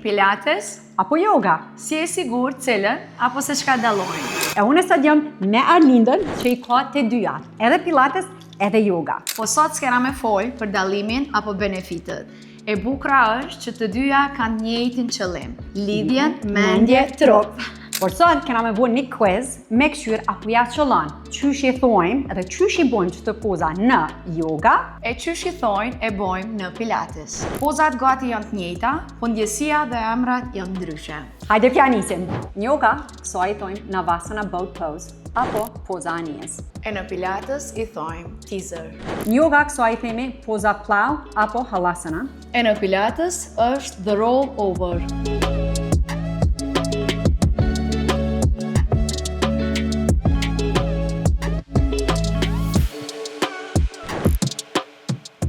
pilates, apo yoga? si e sigurt cilën apo se çka dallojnë? E unë sa djem me Arlindën që i ka të dyjat, edhe pilates, edhe yoga. Po sot s'kena me folë për dallimin apo benefitet. E bukra është që të dyja kanë të njëjtin qëllim, lidhjen mendje-trup. Por sot kena me bo një quiz me këshyr apo ja qëllon, qysh i thojmë edhe qysh i bojmë qëto poza në yoga e qysh i thojnë e bojmë në pilates. Pozat gati janë të njëjta, po ndjesia dhe emrat janë ndryshe. Hajde pja nisim. Në yoga, këso i thojmë Navasana boat pose apo poza anijes. E në pilates i thojmë teaser. Në yoga këso i themi poza plow apo halasana. E në pilates është the roll over.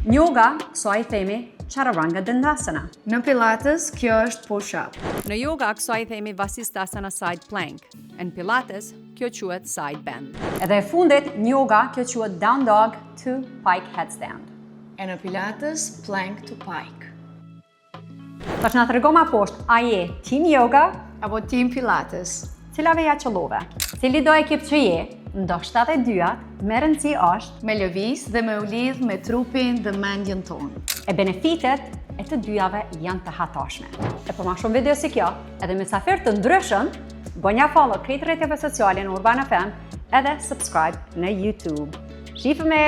Në yoga, këso i themi Chaturanga Dandasana. Në pilates, kjo është push-up. Në yoga, këso i themi Vasisthasana side plank. Në pilates, kjo quhet side bend. Edhe e fundit, në yoga, kjo quhet down dog to pike headstand. E në pilates, plank to pike. Tash na trego ma poshtë, a je team yoga apo team pilates? Cilave ja qëllove? Cili do ekip që je, ndoshta dhe dyat, me rëndësi është me lëviz dhe me u lidh me trupin dhe mendjen tonë. E benefitet e të dyjave janë të hatashme. E për ma shumë video si kjo, edhe mysafir të ndryshëm, bënja follow krejt rrjeteve sociale në Urban FM edhe subscribe në YouTube. Shifë me!